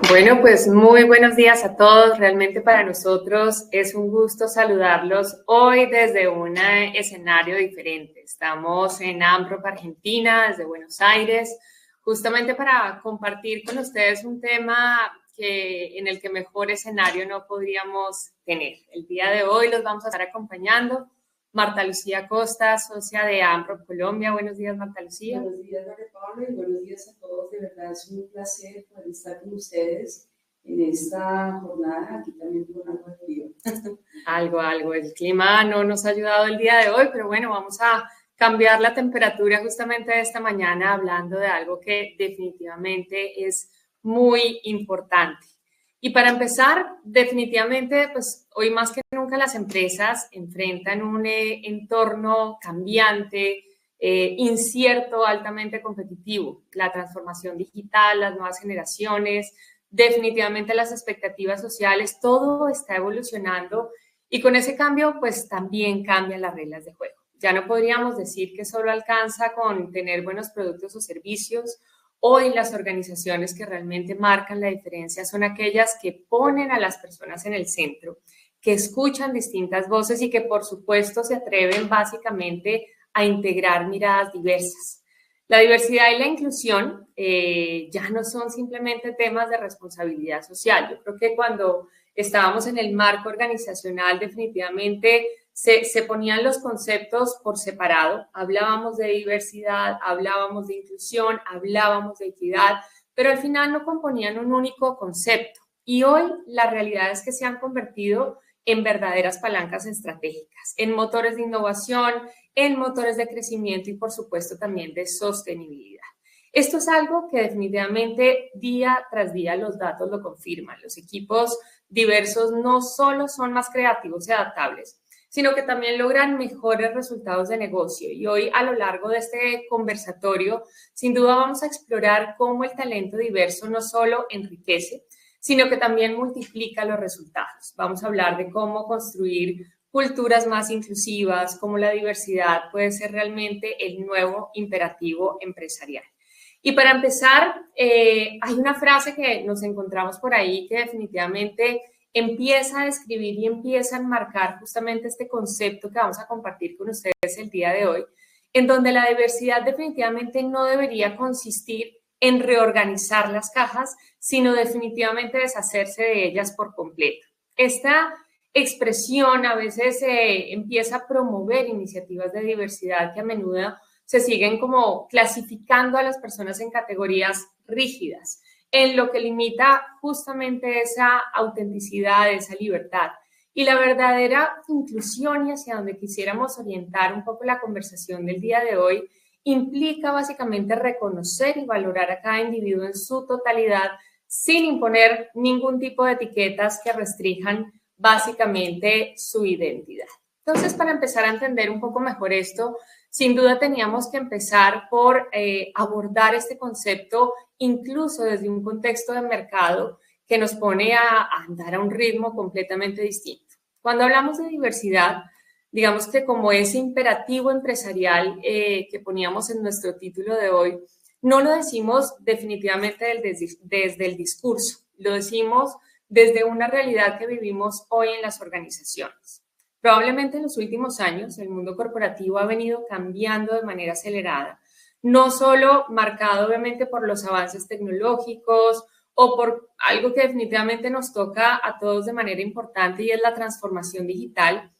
Bueno, pues muy buenos días a todos. Realmente para nosotros es un gusto saludarlos hoy desde un escenario diferente. Estamos en AMPROP, Argentina, desde Buenos Aires, justamente para compartir con ustedes un tema en el que mejor escenario no podríamos tener. El día de hoy los vamos a estar acompañando Marta Lucía Costa, socia de AMPROP Colombia. Buenos días, Marta Lucía. Buenos días, María Paula, y buenos días a todos. De verdad es un placer poder estar con ustedes en esta jornada, aquí también con algo de frío. Algo. El clima no nos ha ayudado el día de hoy, pero bueno, vamos a cambiar la temperatura justamente de esta mañana hablando de algo que definitivamente es muy importante. Y para empezar, definitivamente, pues hoy más que nunca las empresas enfrentan un entorno cambiante, incierto, altamente competitivo. La transformación digital, las nuevas generaciones, definitivamente las expectativas sociales, todo está evolucionando y con ese cambio, pues también cambian las reglas de juego. Ya no podríamos decir que solo alcanza con tener buenos productos o servicios. Hoy las organizaciones que realmente marcan la diferencia son aquellas que ponen a las personas en el centro, que escuchan distintas voces y que por supuesto se atreven básicamente a integrar miradas diversas. La diversidad y la inclusión ya no son simplemente temas de responsabilidad social. Yo creo que cuando estábamos en el marco organizacional definitivamente se ponían los conceptos por separado, hablábamos de diversidad, hablábamos de inclusión, hablábamos de equidad, pero al final no componían un único concepto. Y hoy la realidad es que se han convertido en verdaderas palancas estratégicas, en motores de innovación, en motores de crecimiento y por supuesto también de sostenibilidad. Esto es algo que definitivamente día tras día los datos lo confirman. Los equipos diversos no solo son más creativos y adaptables, sino que también logran mejores resultados de negocio. Y hoy, a lo largo de este conversatorio, sin duda vamos a explorar cómo el talento diverso no solo enriquece, sino que también multiplica los resultados. Vamos a hablar de cómo construir culturas más inclusivas, cómo la diversidad puede ser realmente el nuevo imperativo empresarial. Y para empezar, hay una frase que nos encontramos por ahí que definitivamente empieza a describir y empieza a enmarcar justamente este concepto que vamos a compartir con ustedes el día de hoy, en donde la diversidad definitivamente no debería consistir en reorganizar las cajas, sino definitivamente deshacerse de ellas por completo. Esta expresión a veces empieza a promover iniciativas de diversidad que a menudo se siguen como clasificando a las personas en categorías rígidas, en lo que limita justamente esa autenticidad, esa libertad. Y la verdadera inclusión y hacia donde quisiéramos orientar un poco la conversación del día de hoy implica básicamente reconocer y valorar a cada individuo en su totalidad sin imponer ningún tipo de etiquetas que restrinjan básicamente su identidad. Entonces, para empezar a entender un poco mejor esto, sin duda teníamos que empezar por abordar este concepto incluso desde un contexto de mercado que nos pone a andar a un ritmo completamente distinto. Cuando hablamos de diversidad, digamos que como ese imperativo empresarial que poníamos en nuestro título de hoy, no lo decimos definitivamente desde el discurso, lo decimos desde una realidad que vivimos hoy en las organizaciones. Probablemente en los últimos años el mundo corporativo ha venido cambiando de manera acelerada, no solo marcado obviamente por los avances tecnológicos o por algo que definitivamente nos toca a todos de manera importante y es la transformación digital,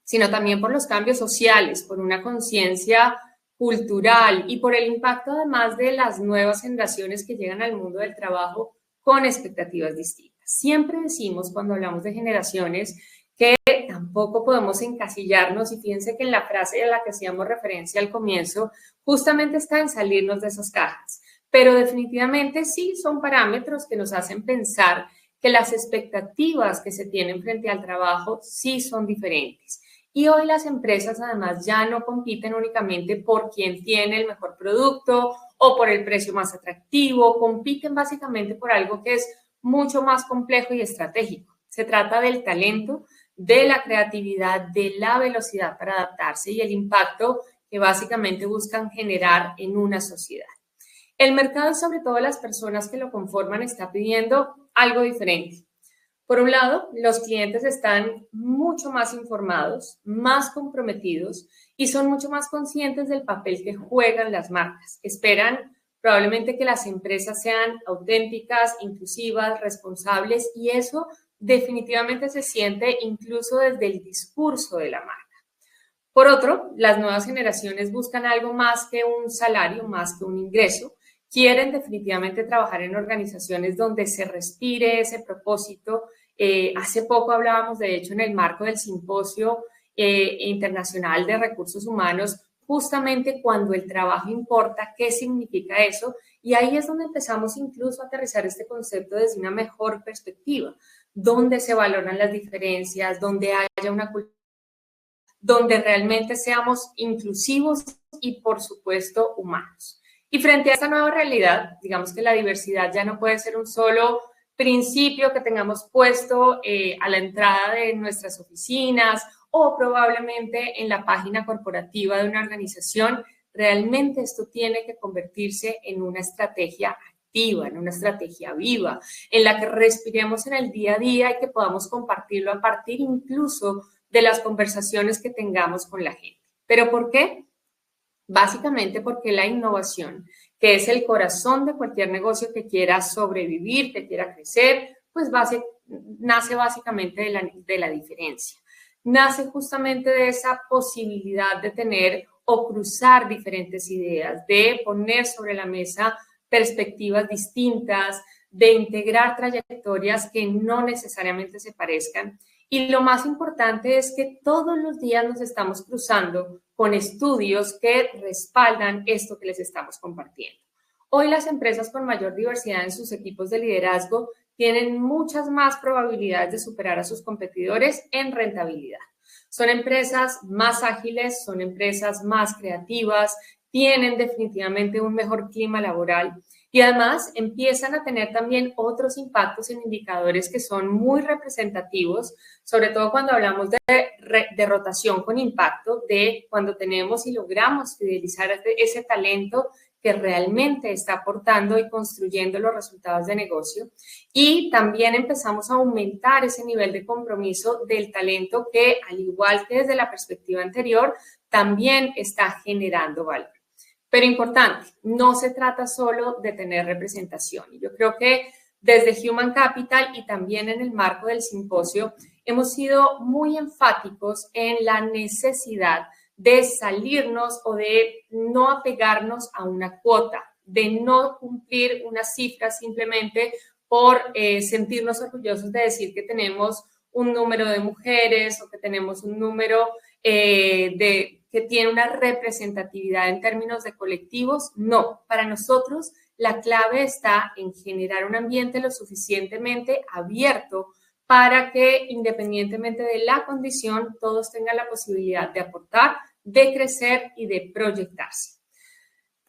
sino también por los cambios sociales, por una conciencia cultural y por el impacto además de las nuevas generaciones que llegan al mundo del trabajo con expectativas distintas. Siempre decimos cuando hablamos de generaciones que tampoco podemos encasillarnos y fíjense que en la frase a la que hacíamos referencia al comienzo justamente está en salirnos de esas cajas, pero definitivamente sí son parámetros que nos hacen pensar que las expectativas que se tienen frente al trabajo sí son diferentes. Y hoy las empresas además ya no compiten únicamente por quien tiene el mejor producto o por el precio más atractivo, compiten básicamente por algo que es mucho más complejo y estratégico. Se trata del talento, de la creatividad, de la velocidad para adaptarse y el impacto que básicamente buscan generar en una sociedad. El mercado y sobre todo las personas que lo conforman está pidiendo algo diferente. Por un lado, los clientes están mucho más informados, más comprometidos y son mucho más conscientes del papel que juegan las marcas. Esperan probablemente que las empresas sean auténticas, inclusivas, responsables y eso definitivamente se siente incluso desde el discurso de la marca. Por otro, las nuevas generaciones buscan algo más que un salario, más que un ingreso. Quieren definitivamente trabajar en organizaciones donde se respire ese propósito. Hace poco hablábamos, de hecho, en el marco del Simposio Internacional de Recursos Humanos, justamente cuando el trabajo importa, qué significa eso. Y ahí es donde empezamos incluso a aterrizar este concepto desde una mejor perspectiva, donde se valoran las diferencias, donde haya una cultura, donde realmente seamos inclusivos y, por supuesto, humanos. Y frente a esta nueva realidad, digamos que la diversidad ya no puede ser un solo principio que tengamos puesto a la entrada de nuestras oficinas o probablemente en la página corporativa de una organización. Realmente esto tiene que convertirse en una estrategia activa, en una estrategia viva, en la que respiremos en el día a día y que podamos compartirlo a partir incluso de las conversaciones que tengamos con la gente. ¿Pero por qué? Básicamente porque la innovación, que es el corazón de cualquier negocio que quiera sobrevivir, que quiera crecer, pues nace básicamente de la diferencia. Nace justamente de esa posibilidad de tener o cruzar diferentes ideas, de poner sobre la mesa perspectivas distintas, de integrar trayectorias que no necesariamente se parezcan. Y lo más importante es que todos los días nos estamos cruzando con estudios que respaldan esto que les estamos compartiendo. Hoy las empresas con mayor diversidad en sus equipos de liderazgo tienen muchas más probabilidades de superar a sus competidores en rentabilidad. Son empresas más ágiles, son empresas más creativas, tienen definitivamente un mejor clima laboral y además empiezan a tener también otros impactos en indicadores que son muy representativos, sobre todo cuando hablamos de rotación con impacto, de cuando tenemos y logramos fidelizar ese talento que realmente está aportando y construyendo los resultados de negocio. Y también empezamos a aumentar ese nivel de compromiso del talento que, al igual que desde la perspectiva anterior, también está generando valor. Pero importante, no se trata solo de tener representación. Yo creo que desde Human Capital y también en el marco del simposio hemos sido muy enfáticos en la necesidad de salirnos o de no apegarnos a una cuota, de no cumplir una cifra simplemente por sentirnos orgullosos de decir que tenemos un número de mujeres o que tenemos un número que tiene una representatividad en términos de colectivos. No, para nosotros la clave está en generar un ambiente lo suficientemente abierto para que, independientemente de la condición, todos tengan la posibilidad de aportar, de crecer y de proyectarse.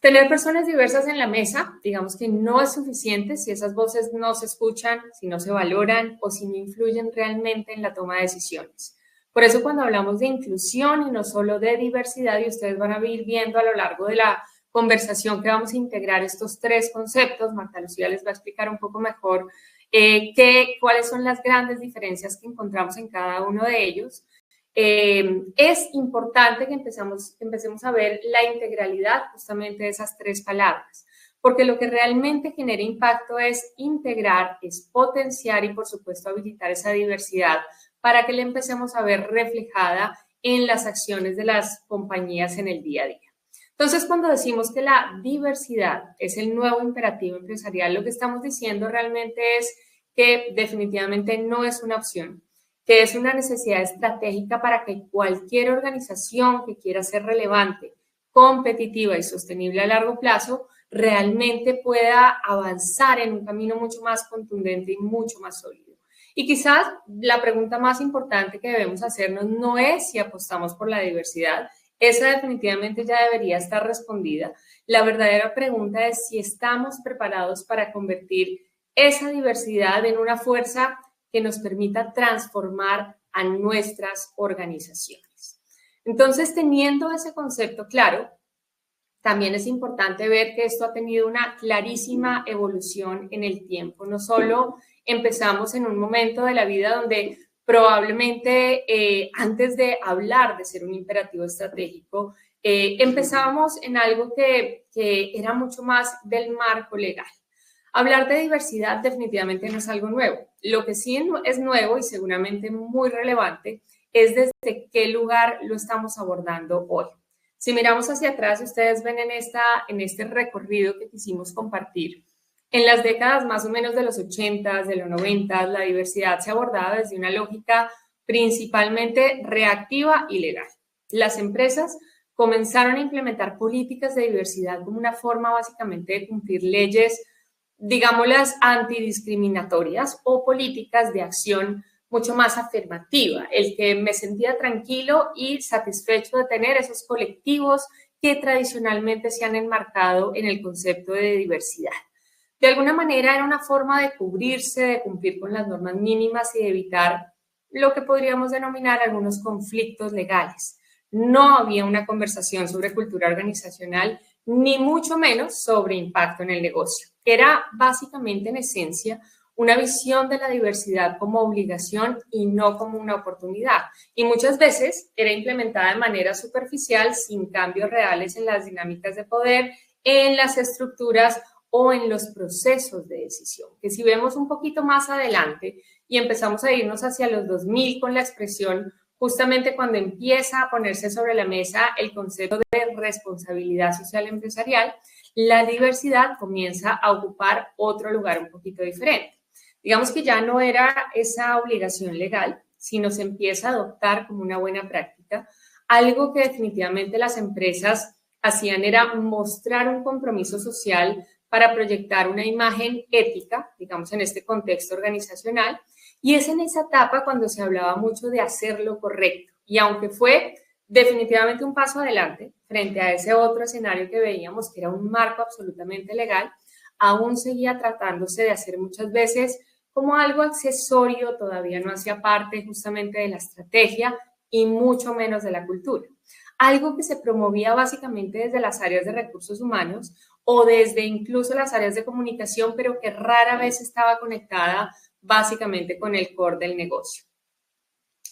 Tener personas diversas en la mesa, digamos que no es suficiente si esas voces no se escuchan, si no se valoran o si no influyen realmente en la toma de decisiones. Por eso cuando hablamos de inclusión y no solo de diversidad, y ustedes van a ir viendo a lo largo de la conversación que vamos a integrar estos tres conceptos, Marta Lucía les va a explicar un poco mejor cuáles son las grandes diferencias que encontramos en cada uno de ellos. Es importante que empecemos a ver la integralidad justamente de esas tres palabras, porque lo que realmente genera impacto es integrar, es potenciar y, por supuesto, habilitar esa diversidad para que la empecemos a ver reflejada en las acciones de las compañías en el día a día. Entonces, cuando decimos que la diversidad es el nuevo imperativo empresarial, lo que estamos diciendo realmente es que definitivamente no es una opción, que es una necesidad estratégica para que cualquier organización que quiera ser relevante, competitiva y sostenible a largo plazo realmente pueda avanzar en un camino mucho más contundente y mucho más sólido. Y quizás la pregunta más importante que debemos hacernos no es si apostamos por la diversidad, esa definitivamente ya debería estar respondida. La verdadera pregunta es si estamos preparados para convertir esa diversidad en una fuerza que nos permita transformar a nuestras organizaciones. Entonces, teniendo ese concepto claro, también es importante ver que esto ha tenido una clarísima evolución en el tiempo. No solo empezamos en un momento de la vida donde probablemente antes de hablar de ser un imperativo estratégico, empezábamos en algo que era mucho más del marco legal. Hablar de diversidad definitivamente no es algo nuevo. Lo que sí es nuevo y seguramente muy relevante es desde qué lugar lo estamos abordando hoy. Si miramos hacia atrás, ustedes ven en este recorrido que quisimos compartir, en las décadas más o menos de los 80, de los 90, la diversidad se abordaba desde una lógica principalmente reactiva y legal. Las empresas comenzaron a implementar políticas de diversidad como una forma básicamente de cumplir leyes, digámoslas, antidiscriminatorias o políticas de acción mucho más afirmativa, el que me sentía tranquilo y satisfecho de tener esos colectivos que tradicionalmente se han enmarcado en el concepto de diversidad. De alguna manera era una forma de cubrirse, de cumplir con las normas mínimas y de evitar lo que podríamos denominar algunos conflictos legales. No había una conversación sobre cultura organizacional, ni mucho menos sobre impacto en el negocio. Era básicamente, en esencia, una visión de la diversidad como obligación y no como una oportunidad. Y muchas veces era implementada de manera superficial, sin cambios reales en las dinámicas de poder, en las estructuras o en los procesos de decisión. Que si vemos un poquito más adelante y empezamos a irnos hacia los 2000 con la expresión, justamente cuando empieza a ponerse sobre la mesa el concepto de responsabilidad social empresarial, la diversidad comienza a ocupar otro lugar un poquito diferente. Digamos que ya no era esa obligación legal, sino se empieza a adoptar como una buena práctica. Algo que definitivamente las empresas hacían era mostrar un compromiso social para proyectar una imagen ética, digamos en este contexto organizacional, y es en esa etapa cuando se hablaba mucho de hacer lo correcto. Y aunque fue definitivamente un paso adelante frente a ese otro escenario que veíamos, que era un marco absolutamente legal, aún seguía tratándose de hacer muchas veces como algo accesorio, todavía no hacía parte justamente de la estrategia y mucho menos de la cultura. Algo que se promovía básicamente desde las áreas de recursos humanos o desde incluso las áreas de comunicación, pero que rara vez estaba conectada básicamente con el core del negocio.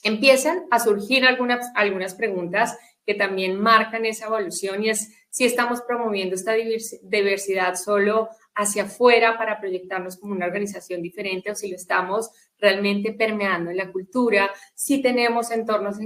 Empiezan a surgir algunas preguntas que también marcan esa evolución y es si estamos promoviendo esta diversidad solo hacia afuera para proyectarnos como una organización diferente o si lo estamos realmente permeando en la cultura, si tenemos entornos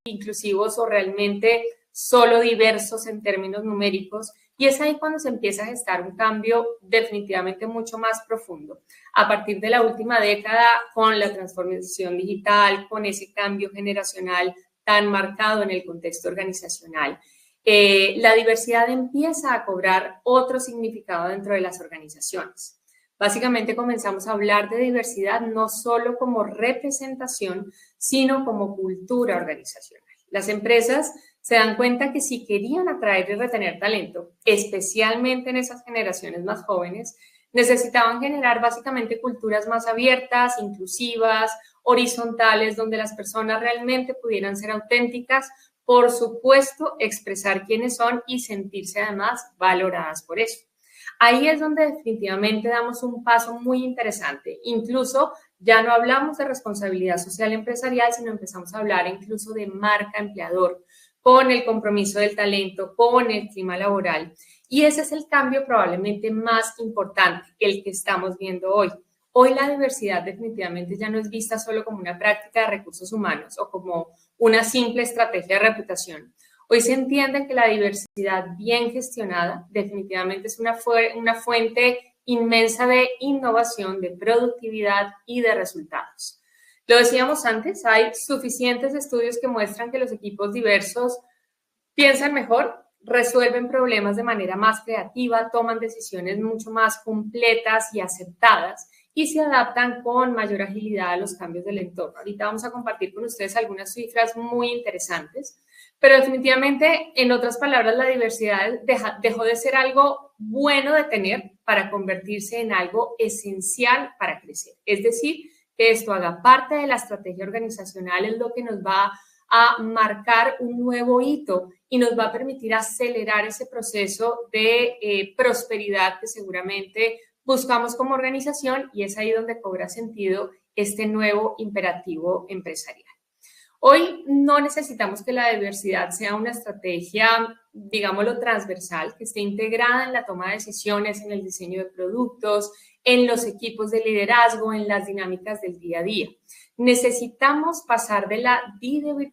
inclusivos o realmente solo diversos en términos numéricos. Y es ahí cuando se empieza a gestar un cambio definitivamente mucho más profundo. A partir de la última década, con la transformación digital, con ese cambio generacional tan marcado en el contexto organizacional, la diversidad empieza a cobrar otro significado dentro de las organizaciones. Básicamente comenzamos a hablar de diversidad no solo como representación, sino como cultura organizacional. Las empresas se dan cuenta que si querían atraer y retener talento, especialmente en esas generaciones más jóvenes, necesitaban generar básicamente culturas más abiertas, inclusivas, horizontales, donde las personas realmente pudieran ser auténticas, por supuesto, expresar quiénes son y sentirse además valoradas por eso. Ahí es donde definitivamente damos un paso muy interesante. Incluso ya no hablamos de responsabilidad social empresarial, sino empezamos a hablar incluso de marca empleador, con el compromiso del talento, con el clima laboral. Y ese es el cambio probablemente más importante, el que estamos viendo hoy. Hoy la diversidad definitivamente ya no es vista solo como una práctica de recursos humanos o como una simple estrategia de reputación. Hoy se entiende que la diversidad bien gestionada definitivamente es una fuente inmensa de innovación, de productividad y de resultados. Lo decíamos antes, hay suficientes estudios que muestran que los equipos diversos piensan mejor, resuelven problemas de manera más creativa, toman decisiones mucho más completas y aceptadas y se adaptan con mayor agilidad a los cambios del entorno. Ahorita vamos a compartir con ustedes algunas cifras muy interesantes, pero definitivamente, en otras palabras, la diversidad dejó de ser algo bueno de tener para convertirse en algo esencial para crecer. Es decir, que esto haga parte de la estrategia organizacional es lo que nos va a marcar un nuevo hito y nos va a permitir acelerar ese proceso de prosperidad que seguramente buscamos como organización, y es ahí donde cobra sentido este nuevo imperativo empresarial. Hoy no necesitamos que la diversidad sea una estrategia, digámoslo, transversal, que esté integrada en la toma de decisiones, en el diseño de productos, en los equipos de liderazgo, en las dinámicas del día a día. Necesitamos pasar de la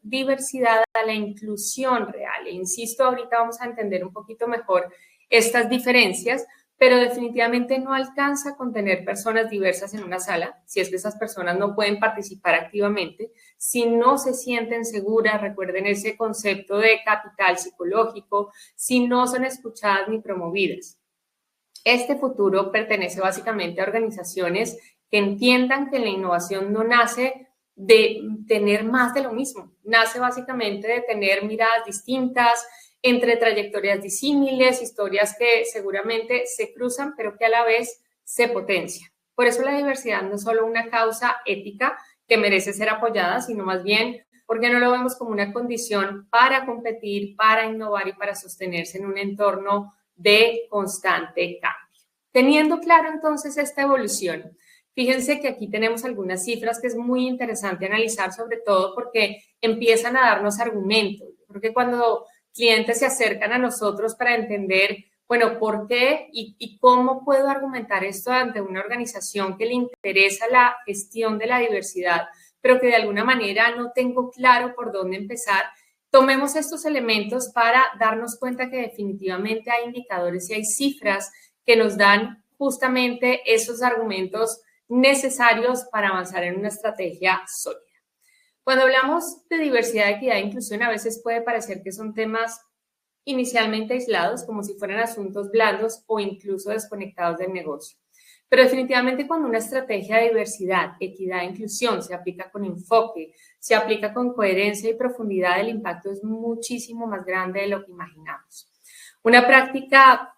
diversidad a la inclusión real. E insisto, ahorita vamos a entender un poquito mejor estas diferencias, pero definitivamente no alcanza con tener personas diversas en una sala, si es que esas personas no pueden participar activamente, si no se sienten seguras, recuerden ese concepto de capital psicológico, si no son escuchadas ni promovidas. Este futuro pertenece básicamente a organizaciones que entiendan que la innovación no nace de tener más de lo mismo, nace básicamente de tener miradas distintas, entre trayectorias disímiles, historias que seguramente se cruzan, pero que a la vez se potencian. Por eso la diversidad no es solo una causa ética que merece ser apoyada, sino más bien porque no lo vemos como una condición para competir, para innovar y para sostenerse en un entorno de constante cambio. Teniendo claro entonces esta evolución, fíjense que aquí tenemos algunas cifras que es muy interesante analizar, sobre todo porque empiezan a darnos argumentos. Creo que cuando clientes se acercan a nosotros para entender, bueno, ¿por qué y cómo puedo argumentar esto ante una organización que le interesa la gestión de la diversidad, pero que de alguna manera no tengo claro por dónde empezar? Tomemos estos elementos para darnos cuenta que definitivamente hay indicadores y hay cifras que nos dan justamente esos argumentos necesarios para avanzar en una estrategia sólida. Cuando hablamos de diversidad, equidad e inclusión, a veces puede parecer que son temas inicialmente aislados, como si fueran asuntos blandos o incluso desconectados del negocio. Pero definitivamente cuando una estrategia de diversidad, equidad e inclusión se aplica con enfoque, se aplica con coherencia y profundidad, el impacto es muchísimo más grande de lo que imaginamos. Una práctica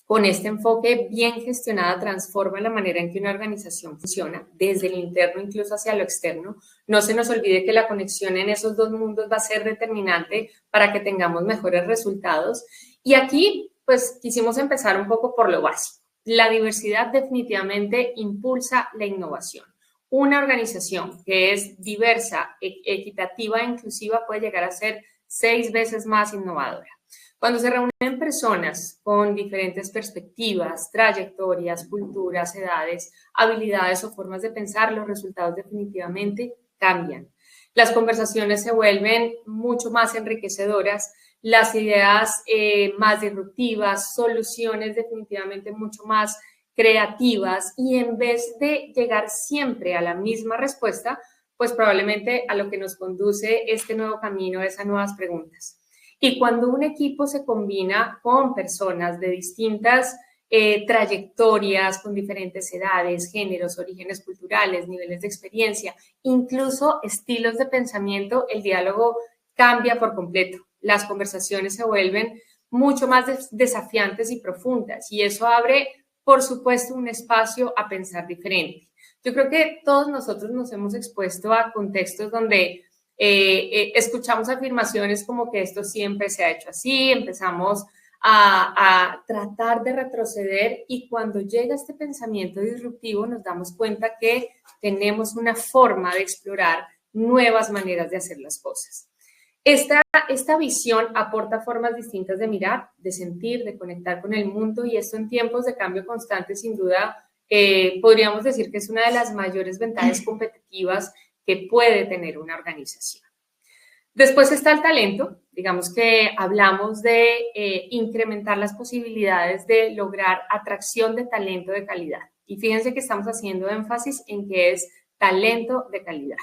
con este enfoque bien gestionada transforma la manera en que una organización funciona, desde el interno incluso hacia lo externo. No se nos olvide que la conexión en esos dos mundos va a ser determinante para que tengamos mejores resultados. Y aquí, pues, quisimos empezar un poco por lo básico. La diversidad definitivamente impulsa la innovación. Una organización que es diversa, equitativa e inclusiva puede llegar a ser 6 veces más innovadora. Cuando se reúnen personas con diferentes perspectivas, trayectorias, culturas, edades, habilidades o formas de pensar, los resultados definitivamente cambian. Las conversaciones se vuelven mucho más enriquecedoras, las ideas más disruptivas, soluciones definitivamente mucho más creativas, y en vez de llegar siempre a la misma respuesta, pues probablemente a lo que nos conduce este nuevo camino es a nuevas preguntas. Y cuando un equipo se combina con personas de distintas trayectorias, con diferentes edades, géneros, orígenes culturales, niveles de experiencia, incluso estilos de pensamiento, el diálogo cambia por completo. Las conversaciones se vuelven mucho más desafiantes y profundas, y eso abre, por supuesto, un espacio a pensar diferente. Yo creo que todos nosotros nos hemos expuesto a contextos donde escuchamos afirmaciones como que esto siempre se ha hecho así, empezamos a tratar de retroceder, y cuando llega este pensamiento disruptivo nos damos cuenta que tenemos una forma de explorar nuevas maneras de hacer las cosas. Esta visión aporta formas distintas de mirar, de sentir, de conectar con el mundo, y esto en tiempos de cambio constante sin duda podríamos decir que es una de las mayores ventajas competitivas que puede tener una organización. Después está el talento. Digamos que hablamos de incrementar las posibilidades de lograr atracción de talento de calidad. Y fíjense que estamos haciendo énfasis en que es talento de calidad.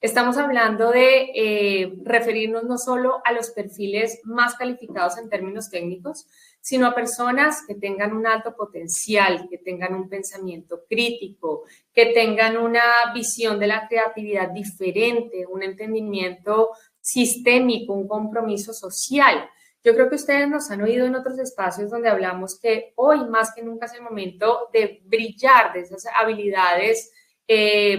Estamos hablando de referirnos no solo a los perfiles más calificados en términos técnicos, sino a personas que tengan un alto potencial, que tengan un pensamiento crítico, que tengan una visión de la creatividad diferente, un entendimiento sistémico, un compromiso social. Yo creo que ustedes nos han oído en otros espacios donde hablamos que hoy más que nunca es el momento de brillar de esas habilidades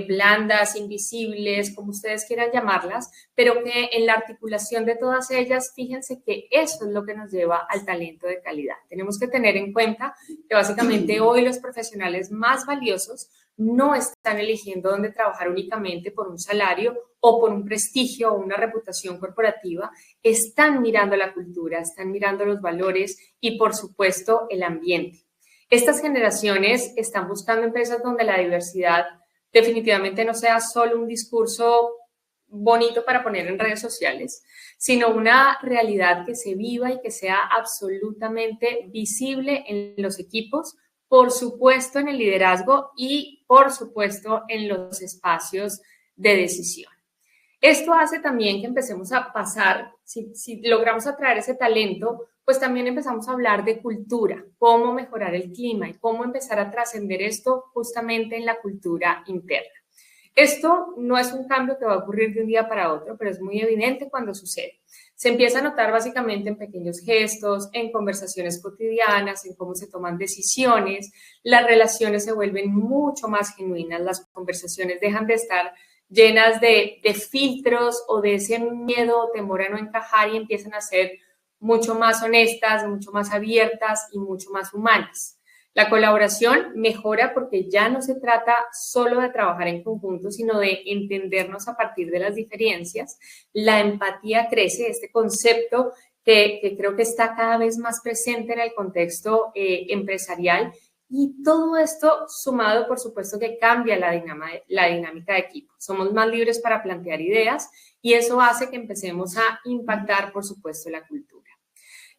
blandas, invisibles, como ustedes quieran llamarlas, pero que en la articulación de todas ellas, fíjense que eso es lo que nos lleva al talento de calidad. Tenemos que tener en cuenta que básicamente hoy los profesionales más valiosos no están eligiendo dónde trabajar únicamente por un salario o por un prestigio o una reputación corporativa, están mirando la cultura, están mirando los valores y, por supuesto, el ambiente. Estas generaciones están buscando empresas donde la diversidad definitivamente no sea solo un discurso bonito para poner en redes sociales, sino una realidad que se viva y que sea absolutamente visible en los equipos, por supuesto en el liderazgo y por supuesto en los espacios de decisión. Esto hace también que empecemos a pasar, si logramos atraer ese talento, pues también empezamos a hablar de cultura, cómo mejorar el clima y cómo empezar a trascender esto justamente en la cultura interna. Esto no es un cambio que va a ocurrir de un día para otro, pero es muy evidente cuando sucede. Se empieza a notar básicamente en pequeños gestos, en conversaciones cotidianas, en cómo se toman decisiones, las relaciones se vuelven mucho más genuinas, las conversaciones dejan de estar llenas de filtros o de ese miedo o temor a no encajar y empiezan a ser mucho más honestas, mucho más abiertas y mucho más humanas. La colaboración mejora porque ya no se trata solo de trabajar en conjunto, sino de entendernos a partir de las diferencias. La empatía crece, este concepto que creo que está cada vez más presente en el contexto empresarial. Y todo esto sumado, por supuesto, que cambia la dinámica de equipo. Somos más libres para plantear ideas y eso hace que empecemos a impactar, por supuesto, la cultura.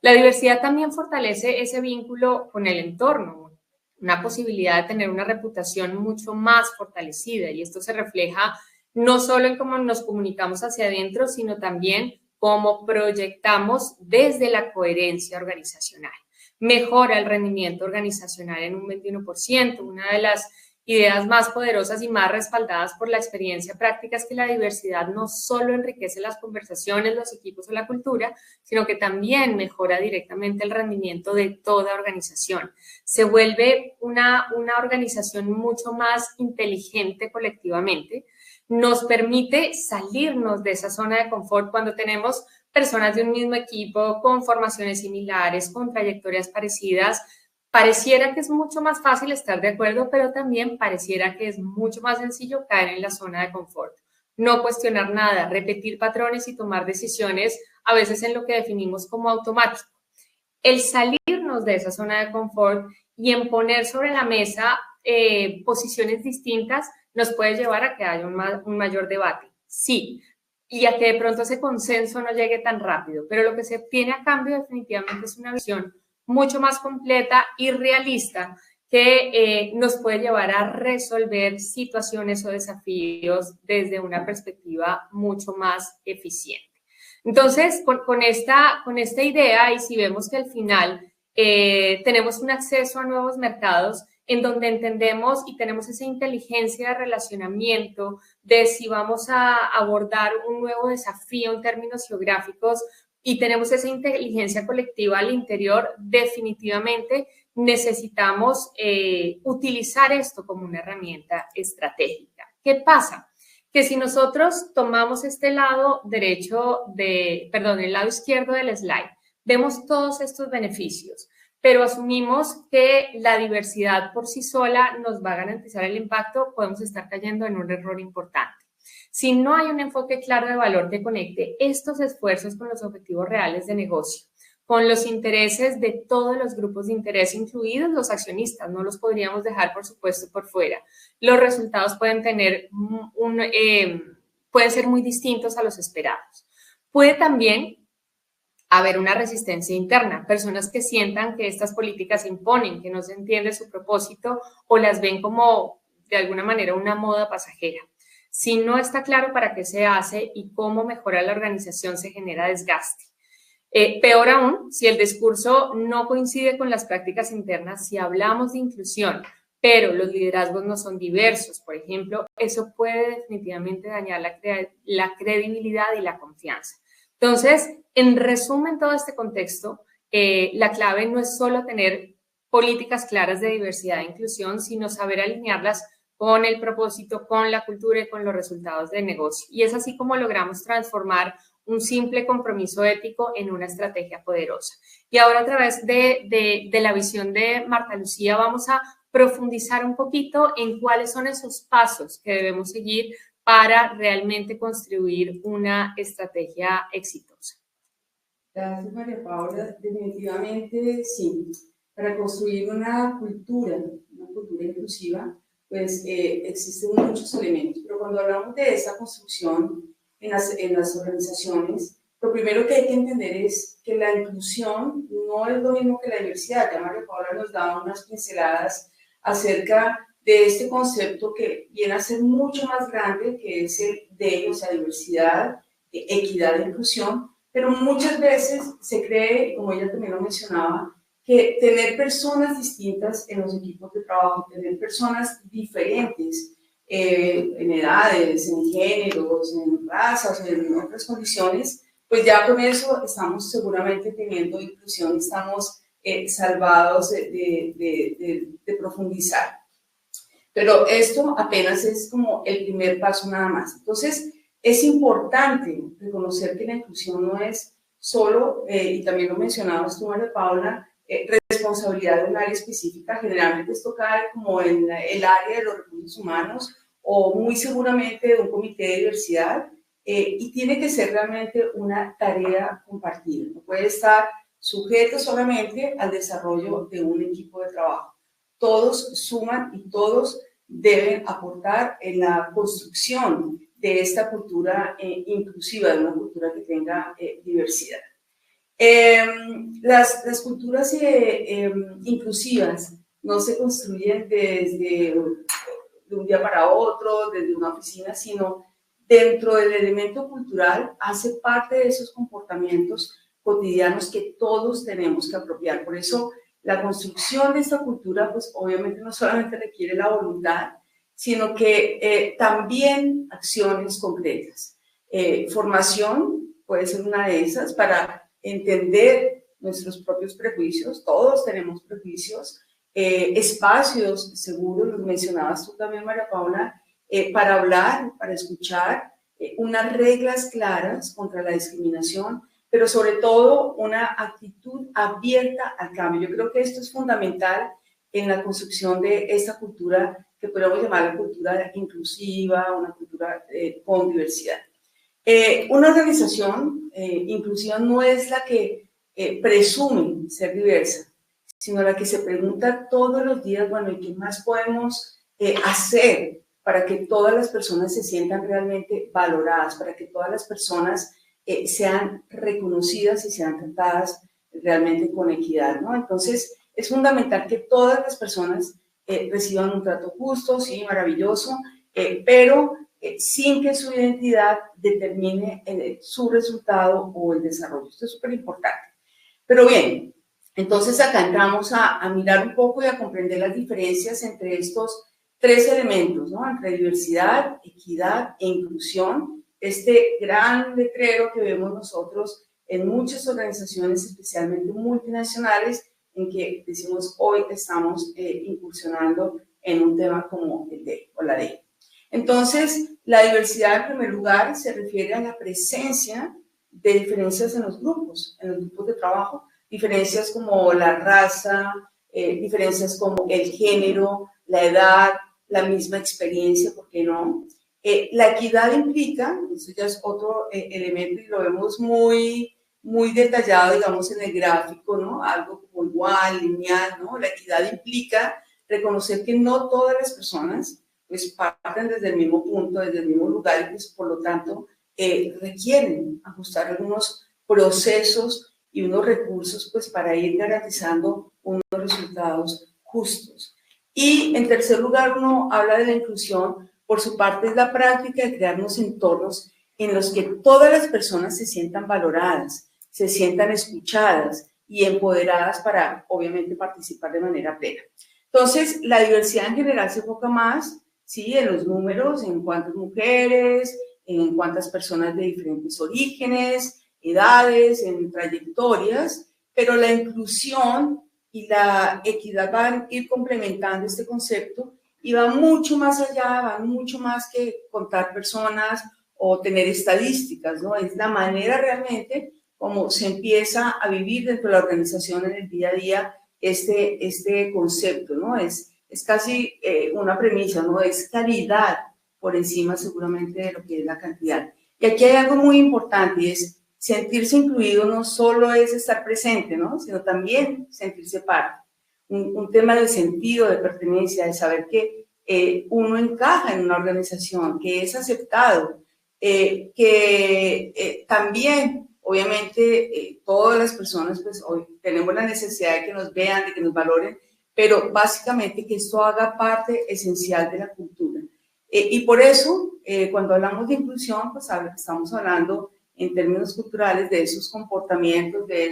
La diversidad también fortalece ese vínculo con el entorno, una posibilidad de tener una reputación mucho más fortalecida y esto se refleja no solo en cómo nos comunicamos hacia adentro, sino también cómo proyectamos desde la coherencia organizacional. Mejora el rendimiento organizacional en un 21%, una de las ideas más poderosas y más respaldadas por la experiencia práctica es que la diversidad no solo enriquece las conversaciones, los equipos o la cultura, sino que también mejora directamente el rendimiento de toda organización. Se vuelve una organización mucho más inteligente colectivamente. Nos permite salirnos de esa zona de confort cuando tenemos personas de un mismo equipo con formaciones similares, con trayectorias parecidas. Pareciera que es mucho más fácil estar de acuerdo, pero también pareciera que es mucho más sencillo caer en la zona de confort. No cuestionar nada, repetir patrones y tomar decisiones a veces en lo que definimos como automático. El salirnos de esa zona de confort y en poner sobre la mesa posiciones distintas nos puede llevar a que haya un mayor debate. Sí, y a que de pronto ese consenso no llegue tan rápido, pero lo que se obtiene a cambio definitivamente es una visión mucho más completa y realista que nos puede llevar a resolver situaciones o desafíos desde una perspectiva mucho más eficiente. Entonces, con esta idea, y si vemos que al final tenemos un acceso a nuevos mercados en donde entendemos y tenemos esa inteligencia de relacionamiento de si vamos a abordar un nuevo desafío en términos geográficos, y tenemos esa inteligencia colectiva al interior, definitivamente necesitamos utilizar esto como una herramienta estratégica. ¿Qué pasa? Que si nosotros tomamos este lado el lado izquierdo del slide, vemos todos estos beneficios, pero asumimos que la diversidad por sí sola nos va a garantizar el impacto, podemos estar cayendo en un error importante. Si no hay un enfoque claro de valor que conecte estos esfuerzos con los objetivos reales de negocio, con los intereses de todos los grupos de interés, incluidos los accionistas, no los podríamos dejar, por supuesto, por fuera. Los resultados pueden ser muy distintos a los esperados. Puede también haber una resistencia interna, personas que sientan que estas políticas se imponen, que no se entiende su propósito o las ven como, de alguna manera, una moda pasajera. Si no está claro para qué se hace y cómo mejorar la organización, se genera desgaste. Peor aún, si el discurso no coincide con las prácticas internas, si hablamos de inclusión, pero los liderazgos no son diversos, por ejemplo, eso puede definitivamente dañar la credibilidad y la confianza. Entonces, en resumen, todo este contexto, la clave no es solo tener políticas claras de diversidad e inclusión, sino saber alinearlas con el propósito, con la cultura y con los resultados del negocio. Y es así como logramos transformar un simple compromiso ético en una estrategia poderosa. Y ahora a través de la visión de Marta Lucía vamos a profundizar un poquito en cuáles son esos pasos que debemos seguir para realmente construir una estrategia exitosa. Gracias, María Paula. Definitivamente sí. Para construir una cultura inclusiva, pues existen muchos elementos, pero cuando hablamos de esa construcción en las organizaciones, lo primero que hay que entender es que la inclusión no es lo mismo que la diversidad. Ya María Paula nos daba unas pinceladas acerca de este concepto que viene a ser mucho más grande, que es el de, o sea, diversidad, equidad e inclusión, pero muchas veces se cree, como ella también lo mencionaba, que tener personas distintas en los equipos de trabajo, tener personas diferentes en edades, en géneros, en razas, en otras condiciones, pues ya con eso estamos seguramente teniendo inclusión, estamos salvados de profundizar. Pero esto apenas es como el primer paso nada más. Entonces, es importante reconocer que la inclusión no es solo, y también lo mencionabas tú, María Paula, responsabilidad de un área específica. Generalmente esto cae como en el área de los recursos humanos o muy seguramente de un comité de diversidad, y tiene que ser realmente una tarea compartida. No puede estar sujeto solamente al desarrollo de un equipo de trabajo. Todos suman y todos deben aportar en la construcción de esta cultura inclusiva, de una cultura que tenga diversidad. Las culturas inclusivas no se construyen de un día para otro, desde una oficina, sino dentro del elemento cultural, hace parte de esos comportamientos cotidianos que todos tenemos que apropiar. Por eso, la construcción de esta cultura, pues obviamente no solamente requiere la voluntad, sino que también acciones concretas. Formación puede ser una de esas para entender nuestros propios prejuicios. Todos tenemos prejuicios. Espacios seguros, los mencionabas tú también, María Paula, para hablar, para escuchar, unas reglas claras contra la discriminación, pero sobre todo una actitud abierta al cambio. Yo creo que esto es fundamental en la construcción de esta cultura que podemos llamar la cultura inclusiva, una cultura con diversidad. Una organización inclusiva no es la que presume ser diversa, sino la que se pregunta todos los días, bueno, ¿y qué más podemos hacer para que todas las personas se sientan realmente valoradas, para que todas las personas sean reconocidas y sean tratadas realmente con equidad, ¿no? Entonces, es fundamental que todas las personas reciban un trato justo, sí, maravilloso, pero sin que su identidad determine su resultado o el desarrollo. Esto es súper importante. Pero bien, entonces acá entramos a mirar un poco y a comprender las diferencias entre estos tres elementos, ¿no? Entre diversidad, equidad e inclusión. Este gran letrero que vemos nosotros en muchas organizaciones, especialmente multinacionales, en que decimos hoy estamos incursionando en un tema como el D o la D. Entonces, la diversidad en primer lugar se refiere a la presencia de diferencias en los grupos de trabajo, diferencias como la raza, diferencias como el género, la edad, la misma experiencia, ¿por qué no? La equidad implica, eso ya es otro elemento y lo vemos muy detallado, digamos, en el gráfico, ¿no? Algo como igual, lineal, ¿no? La equidad implica reconocer que no todas las personas pues parten desde el mismo punto, desde el mismo lugar y pues por lo tanto requieren ajustar algunos procesos y unos recursos pues para ir garantizando unos resultados justos. Y en tercer lugar uno habla de la inclusión, por su parte es la práctica de crear unos entornos en los que todas las personas se sientan valoradas, se sientan escuchadas y empoderadas para obviamente participar de manera plena. Entonces la diversidad en general se enfoca más, sí, en los números, en cuántas mujeres, en cuántas personas de diferentes orígenes, edades, en trayectorias, pero la inclusión y la equidad van a ir complementando este concepto y va mucho más allá, va mucho más que contar personas o tener estadísticas, ¿no? Es la manera realmente como se empieza a vivir dentro de la organización en el día a día este concepto, ¿no? Es casi una premisa, ¿no? Es calidad por encima seguramente de lo que es la cantidad. Y aquí hay algo muy importante y es sentirse incluido no solo es estar presente, ¿no? Sino también sentirse parte. Un tema de sentido, de pertenencia, de saber que uno encaja en una organización, que es aceptado, que también, obviamente, todas las personas, pues hoy tenemos la necesidad de que nos vean, de que nos valoren, pero básicamente que esto haga parte esencial de la cultura. Y por eso, cuando hablamos de inclusión, pues estamos hablando en términos culturales de esos comportamientos, de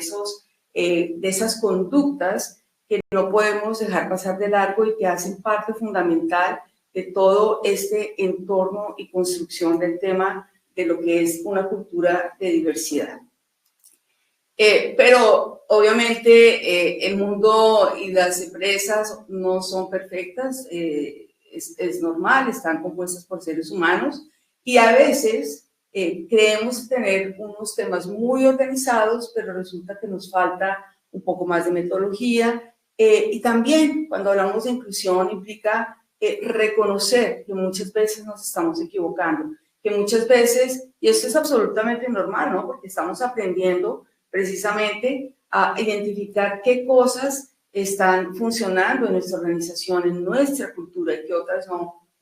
esas conductas que no podemos dejar pasar de largo y que hacen parte fundamental de todo este entorno y construcción del tema de lo que es una cultura de diversidad. Pero obviamente el mundo y las empresas no son perfectas, es normal, están compuestas por seres humanos y a veces creemos tener unos temas muy organizados, pero resulta que nos falta un poco más de metodología. Y también cuando hablamos de inclusión implica reconocer que muchas veces nos estamos equivocando, que muchas veces, y esto es absolutamente normal, ¿no? Porque estamos aprendiendo precisamente a identificar qué cosas están funcionando en nuestra organización, en nuestra cultura, y que otras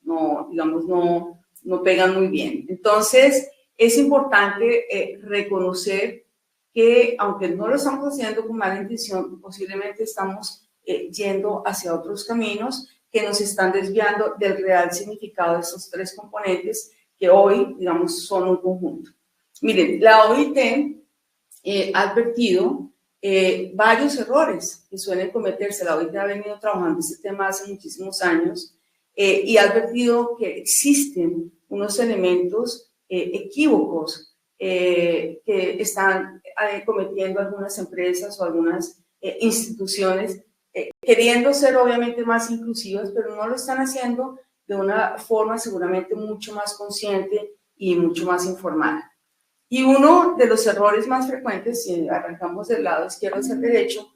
no pegan muy bien. Entonces, es importante reconocer que, aunque no lo estamos haciendo con mala intención, posiblemente estamos yendo hacia otros caminos que nos están desviando del real significado de estos tres componentes que hoy, digamos, son un conjunto. Miren, la OIT ha advertido varios errores que suelen cometerse. La OIT ha venido trabajando este tema hace muchísimos años y ha advertido que existen unos elementos equívocos que están cometiendo algunas empresas o algunas instituciones queriendo ser obviamente más inclusivas, pero no lo están haciendo de una forma seguramente mucho más consciente y mucho más informal. Y uno de los errores más frecuentes, si arrancamos del lado izquierdo hacia el derecho,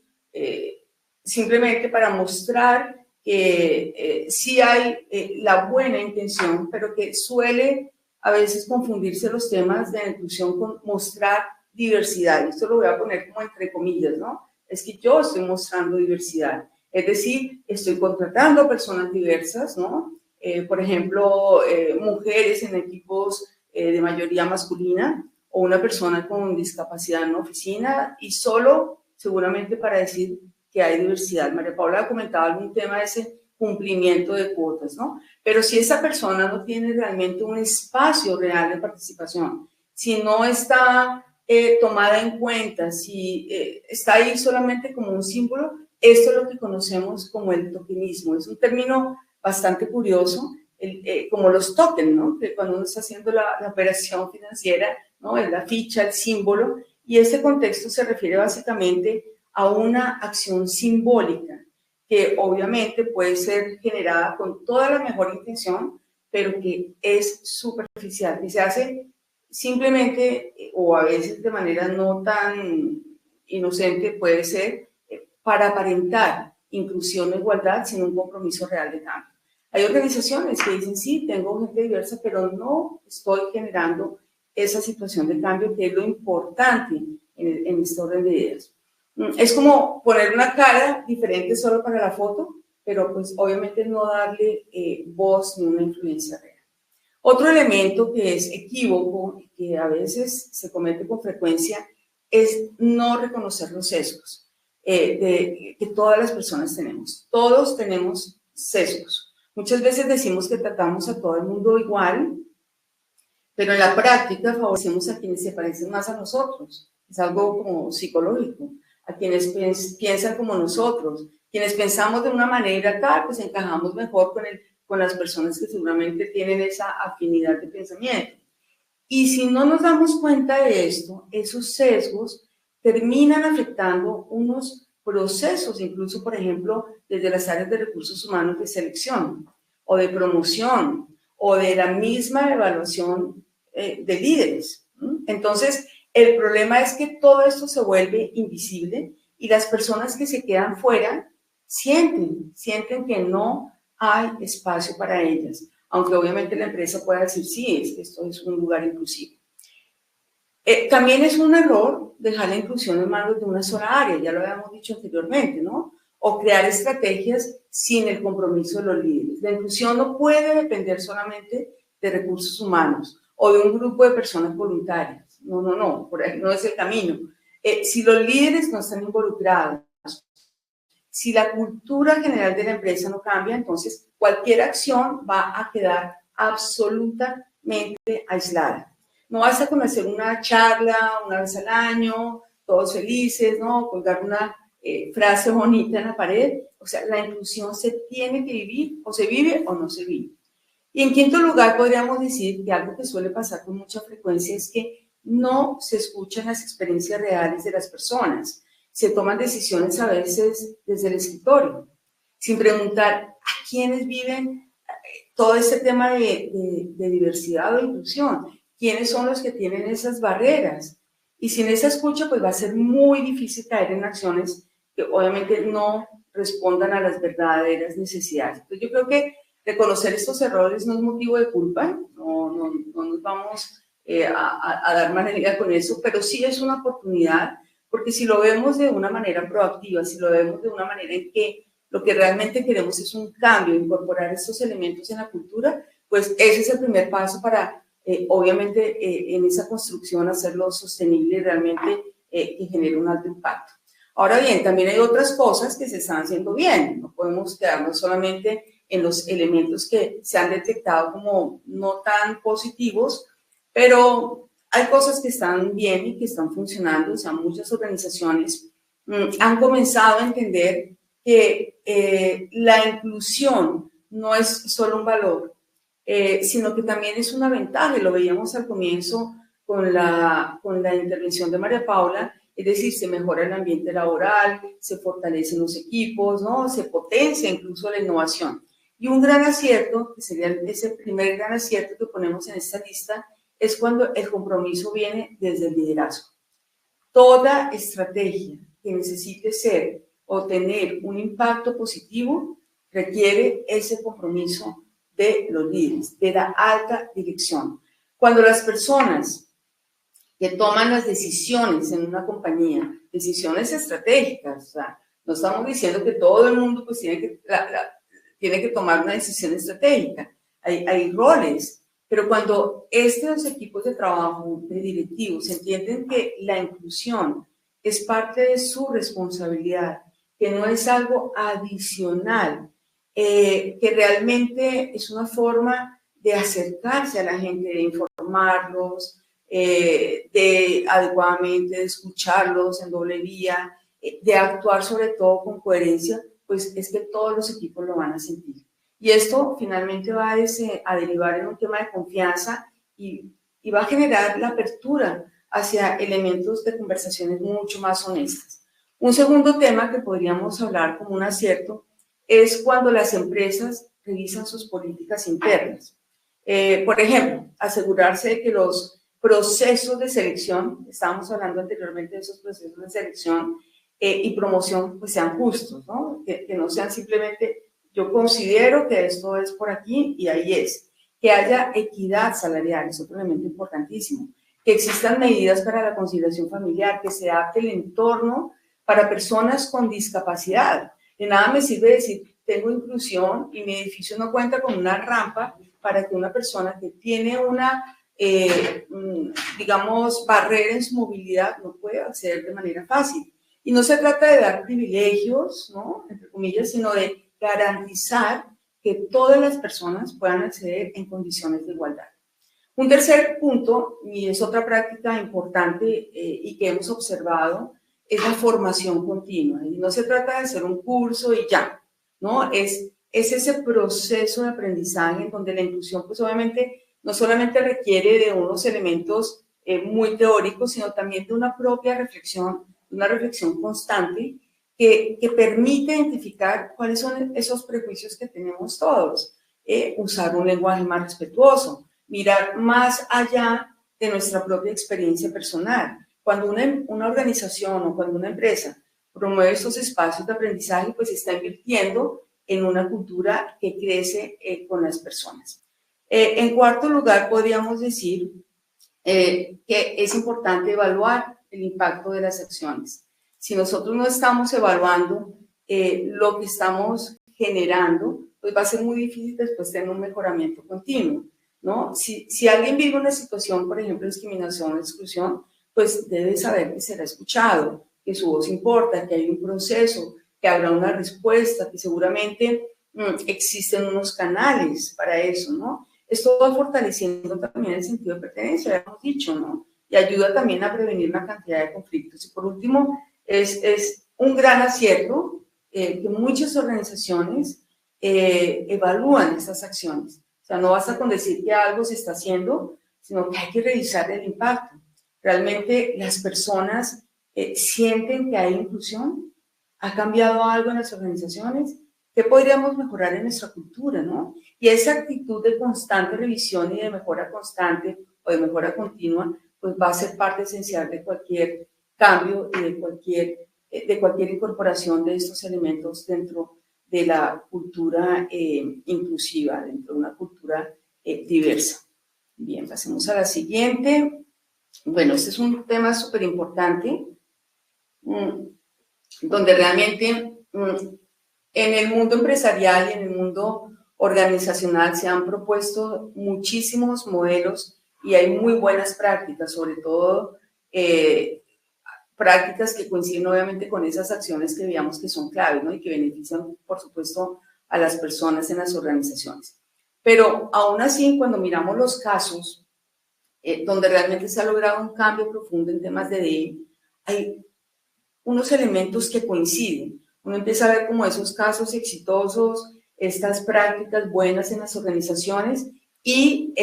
simplemente para mostrar que sí hay la buena intención, pero que suele a veces confundirse los temas de la inclusión con mostrar diversidad. Y esto lo voy a poner como entre comillas, ¿no? Es que yo estoy mostrando diversidad. Es decir, estoy contratando personas diversas, ¿no? Por ejemplo, mujeres en equipos de mayoría masculina, o una persona con discapacidad en una oficina y solo seguramente para decir que hay diversidad. María Paula ha comentado algún tema de ese cumplimiento de cuotas, ¿no? Pero si esa persona no tiene realmente un espacio real de participación, si no está tomada en cuenta, si está ahí solamente como un símbolo, esto es lo que conocemos como el tokenismo. Es un término bastante curioso, como los tokens, ¿no? Que cuando uno está haciendo la operación financiera, ¿no? Es la ficha, el símbolo, y este contexto se refiere básicamente a una acción simbólica que obviamente puede ser generada con toda la mejor intención, pero que es superficial, que se hace simplemente o a veces de manera no tan inocente, puede ser para aparentar inclusión e igualdad sin un compromiso real de cambio. Hay organizaciones que dicen, sí, tengo gente diversa, pero no estoy generando esa situación de cambio que es lo importante en este orden de ideas. Es como poner una cara diferente solo para la foto, pero pues obviamente no darle voz ni una influencia real. Otro elemento que es equívoco y que a veces se comete con frecuencia es no reconocer los sesgos que todas las personas tenemos. Todos tenemos sesgos. Muchas veces decimos que tratamos a todo el mundo igual, pero en la práctica favorecemos a quienes se parecen más a nosotros. Es algo como psicológico. A quienes piensan como nosotros, quienes pensamos de una manera tal, pues encajamos mejor con las personas que seguramente tienen esa afinidad de pensamiento. Y si no nos damos cuenta de esto, esos sesgos terminan afectando unos procesos, incluso, por ejemplo, desde las áreas de recursos humanos de selección. o de promoción o de la misma evaluación de líderes. Entonces, el problema es que todo esto se vuelve invisible y las personas que se quedan fuera sienten que no hay espacio para ellas, aunque obviamente la empresa pueda decir, sí, esto es un lugar inclusivo. También es un error dejar la inclusión en manos de una sola área, ya lo habíamos dicho anteriormente, ¿no? O crear estrategias sin el compromiso de los líderes. La inclusión no puede depender solamente de recursos humanos o de un grupo de personas voluntarias. No, por ahí no es el camino. Si los líderes no están involucrados, si la cultura general de la empresa no cambia, entonces cualquier acción va a quedar absolutamente aislada. No basta con hacer una charla una vez al año, todos felices, ¿no? Colgar una frase bonita en la pared. O sea, la inclusión se tiene que vivir, o se vive o no se vive. Y en quinto lugar, podríamos decir que algo que suele pasar con mucha frecuencia es que no se escuchan las experiencias reales de las personas. Se toman decisiones a veces desde el escritorio, sin preguntar a quiénes viven todo este tema de diversidad o inclusión, quiénes son los que tienen esas barreras. Y sin esa escucha, pues va a ser muy difícil caer en acciones que obviamente no respondan a las verdaderas necesidades. Entonces yo creo que reconocer estos errores no es motivo de culpa, no nos vamos a dar manera con eso, pero sí es una oportunidad, porque si lo vemos de una manera proactiva, si lo vemos de una manera en que lo que realmente queremos es un cambio, incorporar estos elementos en la cultura, pues ese es el primer paso para, obviamente, en esa construcción hacerlo sostenible y realmente que genere un alto impacto. Ahora bien, también hay otras cosas que se están haciendo bien, no podemos quedarnos solamente en los elementos que se han detectado como no tan positivos, pero hay cosas que están bien y que están funcionando. O sea, muchas organizaciones han comenzado a entender que la inclusión no es solo un valor, sino que también es una ventaja, y lo veíamos al comienzo con la intervención de María Paula, es decir, se mejora el ambiente laboral, se fortalecen los equipos, ¿no? Se potencia incluso la innovación. Y un gran acierto, que sería ese primer gran acierto que ponemos en esta lista, es cuando el compromiso viene desde el liderazgo. Toda estrategia que necesite ser o tener un impacto positivo requiere ese compromiso de los líderes, de la alta dirección. Cuando las personas que toman las decisiones en una compañía, decisiones estratégicas, o sea, no estamos diciendo que todo el mundo pues tiene que tomar una decisión estratégica, hay roles, pero cuando estos equipos de trabajo, de directivos, entienden que la inclusión es parte de su responsabilidad, que no es algo adicional, que realmente es una forma de acercarse a la gente, de informarlos, de adecuadamente de escucharlos en doble vía, de actuar sobre todo con coherencia, pues es que todos los equipos lo van a sentir. Y esto finalmente va a derivar en un tema de confianza y va a generar la apertura hacia elementos de conversaciones mucho más honestas. Un segundo tema que podríamos hablar como un acierto es cuando las empresas revisan sus políticas internas. Por ejemplo, asegurarse de que los procesos de selección, estábamos hablando anteriormente de esos procesos de selección y promoción, pues sean justos, ¿no? Que no sean simplemente, yo considero que esto es por aquí y ahí es. Que haya equidad salarial, es otro elemento importantísimo. Que existan medidas para la conciliación familiar, que se adapte el entorno para personas con discapacidad. De nada me sirve decir, tengo inclusión y mi edificio no cuenta con una rampa para que una persona que tiene una, digamos, barrera en su movilidad no pueda acceder de manera fácil. Y no se trata de dar privilegios, ¿no?, entre comillas, sino de garantizar que todas las personas puedan acceder en condiciones de igualdad. Un tercer punto, y es otra práctica importante y que hemos observado, es la formación continua. Y no se trata de hacer un curso y ya, ¿no? Es ese proceso de aprendizaje en donde la inclusión, pues obviamente, no solamente requiere de unos elementos muy teóricos, sino también de una propia reflexión, una reflexión constante que permite identificar cuáles son esos prejuicios que tenemos todos. usar un lenguaje más respetuoso, mirar más allá de nuestra propia experiencia personal. Cuando una organización o cuando una empresa promueve estos espacios de aprendizaje, pues está invirtiendo en una cultura que crece con las personas. En cuarto lugar, podríamos decir que es importante evaluar el impacto de las acciones. Si nosotros no estamos evaluando lo que estamos generando, pues va a ser muy difícil después tener un mejoramiento continuo, ¿no? Si alguien vive una situación, por ejemplo, de discriminación o exclusión, pues debe saber que será escuchado, que su voz importa, que hay un proceso, que habrá una respuesta, que seguramente existen unos canales para eso, ¿no? Esto va fortaleciendo también el sentido de pertenencia, ya hemos dicho, ¿no? Y ayuda también a prevenir una cantidad de conflictos. Y por último, es un gran acierto que muchas organizaciones evalúan estas acciones. O sea, no basta con decir que algo se está haciendo, sino que hay que revisar el impacto. Realmente las personas sienten que hay inclusión, ha cambiado algo en las organizaciones, ¿qué podríamos mejorar en nuestra cultura, no? Y esa actitud de constante revisión y de mejora constante o de mejora continua, pues va a ser parte esencial de cualquier cambio y de cualquier incorporación de estos elementos dentro de la cultura inclusiva, dentro de una cultura diversa. Bien, pasemos a la siguiente. Bueno, este es un tema súper importante, donde realmente en el mundo empresarial y en el mundo organizacional se han propuesto muchísimos modelos y hay muy buenas prácticas, sobre todo prácticas que coinciden obviamente con esas acciones que veamos que son claves, ¿no? Y que benefician, por supuesto, a las personas en las organizaciones. Pero aún así, cuando miramos los casos donde realmente se ha logrado un cambio profundo en temas de DEI, hay unos elementos que coinciden. Uno empieza a ver como esos casos exitosos, estas prácticas buenas en las organizaciones y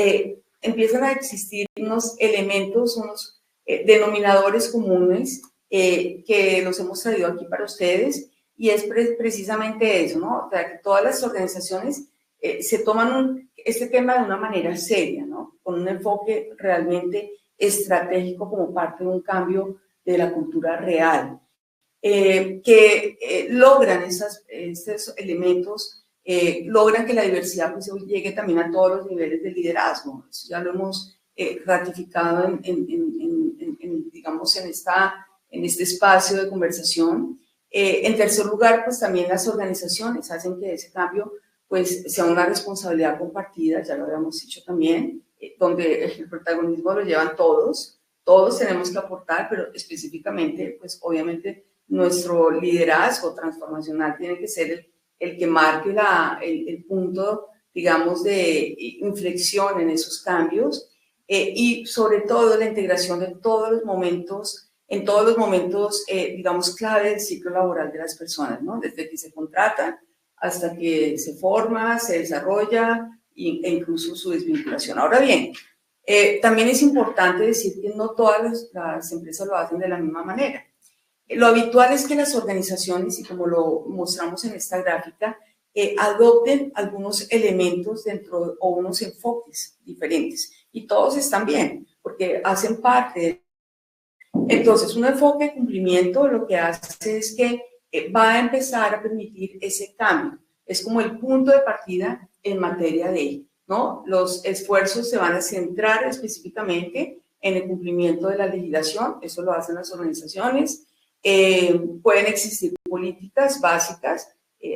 empiezan a existir unos elementos, unos denominadores comunes que los hemos traído aquí para ustedes y es precisamente eso, ¿no? O sea, que todas las organizaciones se toman este tema de una manera seria, ¿no? Con un enfoque realmente estratégico como parte de un cambio de la cultura real. Logran estos elementos, logran que la diversidad pues, llegue también a todos los niveles de liderazgo. Eso ya lo hemos ratificado digamos, en este espacio de conversación. En tercer lugar, pues también las organizaciones hacen que ese cambio pues, sea una responsabilidad compartida, ya lo habíamos dicho también, donde el protagonismo lo llevan todos tenemos que aportar, pero específicamente, pues obviamente, nuestro liderazgo transformacional tiene que ser el que marque el punto, digamos, de inflexión en esos cambios y sobre todo la integración de todos los momentos, digamos, clave del ciclo laboral de las personas, ¿no? Desde que se contrata hasta que se forma, se desarrolla e incluso su desvinculación. Ahora bien, también es importante decir que no todas las empresas lo hacen de la misma manera. Lo habitual es que las organizaciones, y como lo mostramos en esta gráfica, adopten algunos elementos dentro o unos enfoques diferentes. Y todos están bien, porque hacen parte. Entonces, un enfoque de cumplimiento lo que hace es que va a empezar a permitir ese cambio. Es como el punto de partida en materia de, ¿no? Los esfuerzos se van a centrar específicamente en el cumplimiento de la legislación, eso lo hacen las organizaciones. Pueden existir políticas básicas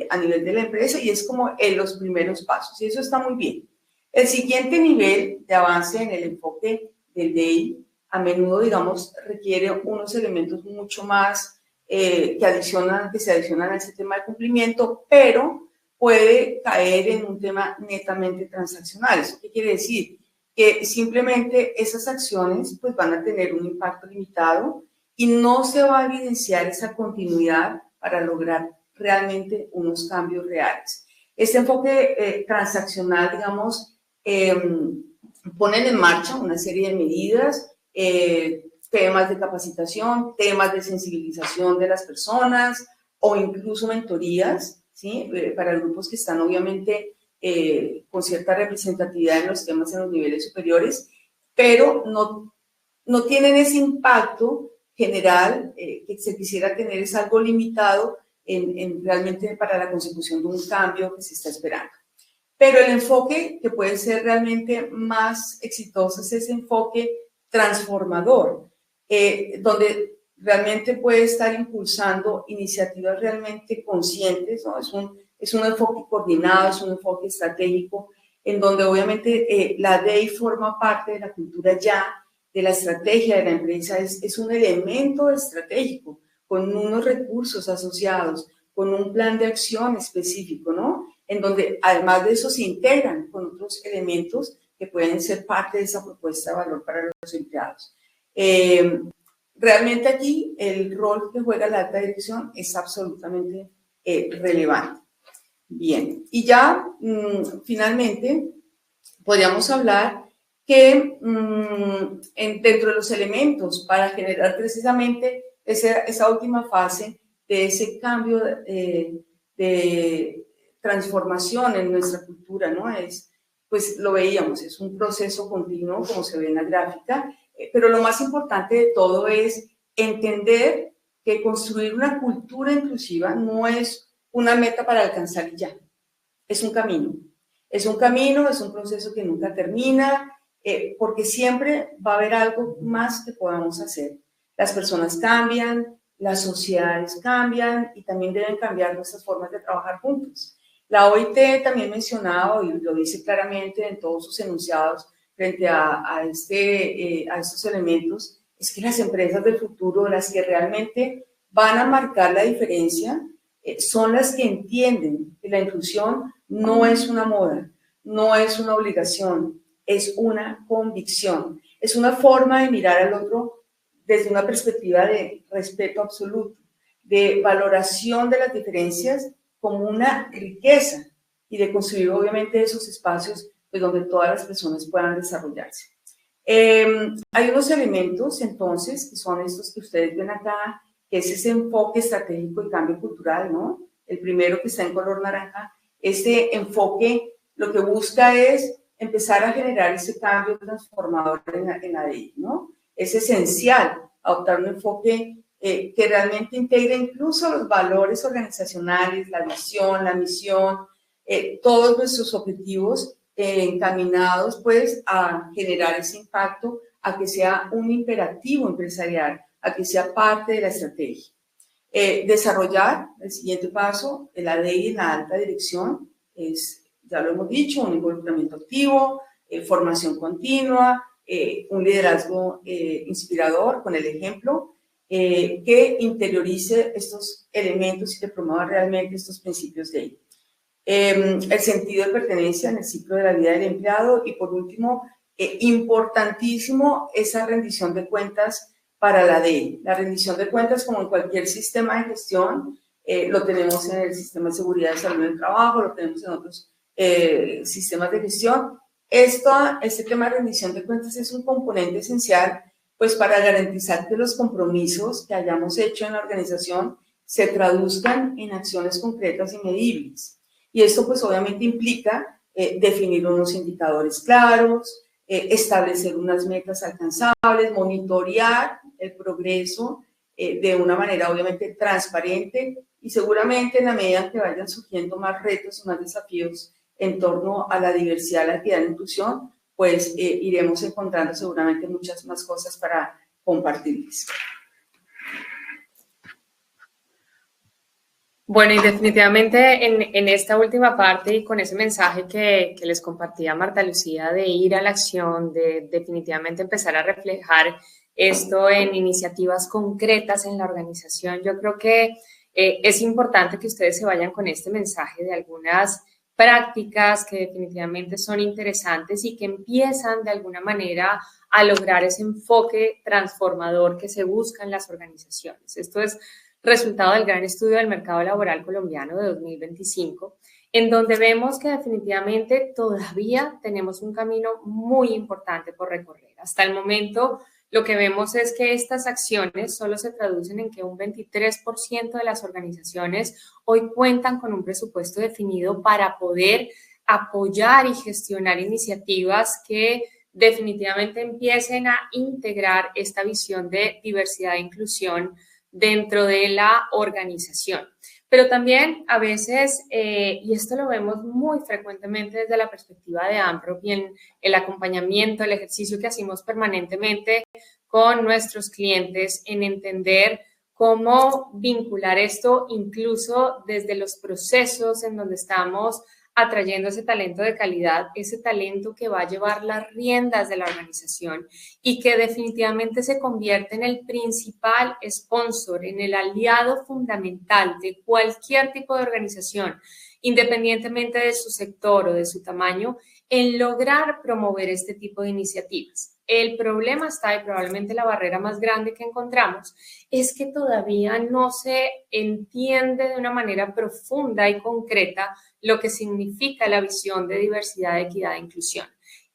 a nivel de la empresa y es como en los primeros pasos y eso está muy bien. El siguiente nivel de avance en el enfoque del DEI a menudo, digamos, requiere unos elementos mucho más que se adicionan a ese tema de cumplimiento, pero puede caer en un tema netamente transaccional. ¿Eso qué quiere decir? Que simplemente esas acciones pues, van a tener un impacto limitado y no se va a evidenciar esa continuidad para lograr realmente unos cambios reales. Este enfoque transaccional, digamos, ponen en marcha una serie de medidas, temas de capacitación, temas de sensibilización de las personas o incluso mentorías, ¿sí? Para grupos que están obviamente con cierta representatividad en los temas en los niveles superiores, pero no tienen ese impacto general que se quisiera tener, es algo limitado realmente para la consecución de un cambio que se está esperando. Pero el enfoque que puede ser realmente más exitoso es ese enfoque transformador, donde realmente puede estar impulsando iniciativas realmente conscientes, ¿no? Es un enfoque coordinado, es un enfoque estratégico, en donde obviamente la DEI forma parte de la cultura ya, de la estrategia de la empresa, es un elemento estratégico, con unos recursos asociados, con un plan de acción específico, ¿no? En donde además de eso se integran con otros elementos que pueden ser parte de esa propuesta de valor para los empleados. Realmente aquí el rol que juega la alta dirección es absolutamente relevante. Bien, y ya finalmente podríamos hablar que dentro de los elementos para generar precisamente esa última fase de ese cambio de transformación en nuestra cultura, ¿no? Pues lo veíamos, es un proceso continuo, como se ve en la gráfica, pero lo más importante de todo es entender que construir una cultura inclusiva no es una meta para alcanzar y ya, es un camino. Es un camino, es un proceso que nunca termina, porque siempre va a haber algo más que podamos hacer. Las personas cambian, las sociedades cambian y también deben cambiar nuestras formas de trabajar juntos. La OIT también mencionaba, y lo dice claramente en todos sus enunciados frente a estos elementos, es que las empresas del futuro, las que realmente van a marcar la diferencia, son las que entienden que la inclusión no es una moda, no es una obligación, es una convicción, es una forma de mirar al otro desde una perspectiva de respeto absoluto, de valoración de las diferencias como una riqueza y de construir obviamente esos espacios pues, donde todas las personas puedan desarrollarse. Hay unos elementos entonces que son estos que ustedes ven acá, que es ese enfoque estratégico y cambio cultural, ¿no? El primero que está en color naranja, este enfoque lo que busca es empezar a generar ese cambio transformador en la DEI, ¿no? Es esencial adoptar un enfoque que realmente integre incluso los valores organizacionales, la visión, la misión, todos nuestros objetivos encaminados pues a generar ese impacto, a que sea un imperativo empresarial, a que sea parte de la estrategia. Desarrollar, el siguiente paso, la DEI en la alta dirección, es, ya lo hemos dicho, un involucramiento activo, formación continua, un liderazgo inspirador con el ejemplo, que interiorice estos elementos y que promueva realmente estos principios de DEI. El sentido de pertenencia en el ciclo de la vida del empleado y por último, importantísimo, esa rendición de cuentas para la DEI. La rendición de cuentas, como en cualquier sistema de gestión, lo tenemos en el sistema de seguridad de salud del trabajo, lo tenemos en otros sistemas de gestión. Este tema de rendición de cuentas es un componente esencial pues para garantizar que los compromisos que hayamos hecho en la organización se traduzcan en acciones concretas y medibles. Y esto pues obviamente implica definir unos indicadores claros, establecer unas metas alcanzables, monitorear el progreso de una manera obviamente transparente y seguramente en la medida que vayan surgiendo más retos y más desafíos en torno a la diversidad, la equidad y la inclusión, pues iremos encontrando seguramente muchas más cosas para compartirles. Bueno, y definitivamente en esta última parte y con ese mensaje que les compartía Marta Lucía de ir a la acción, de definitivamente empezar a reflejar esto en iniciativas concretas en la organización, yo creo que es importante que ustedes se vayan con este mensaje de algunas prácticas que definitivamente son interesantes y que empiezan de alguna manera a lograr ese enfoque transformador que se busca en las organizaciones. Esto es resultado del gran estudio del mercado laboral colombiano de 2025, en donde vemos que definitivamente todavía tenemos un camino muy importante por recorrer. Hasta el momento, lo que vemos es que estas acciones solo se traducen en que un 23% de las organizaciones hoy cuentan con un presupuesto definido para poder apoyar y gestionar iniciativas que definitivamente empiecen a integrar esta visión de diversidad e inclusión dentro de la organización. Pero también a veces, y esto lo vemos muy frecuentemente desde la perspectiva de AMPROP y en el acompañamiento, el ejercicio que hacemos permanentemente con nuestros clientes en entender cómo vincular esto incluso desde los procesos en donde estamos atrayendo ese talento de calidad, ese talento que va a llevar las riendas de la organización y que definitivamente se convierte en el principal sponsor, en el aliado fundamental de cualquier tipo de organización, independientemente de su sector o de su tamaño, en lograr promover este tipo de iniciativas. El problema está, y probablemente la barrera más grande que encontramos, es que todavía no se entiende de una manera profunda y concreta lo que significa la visión de diversidad, equidad e inclusión,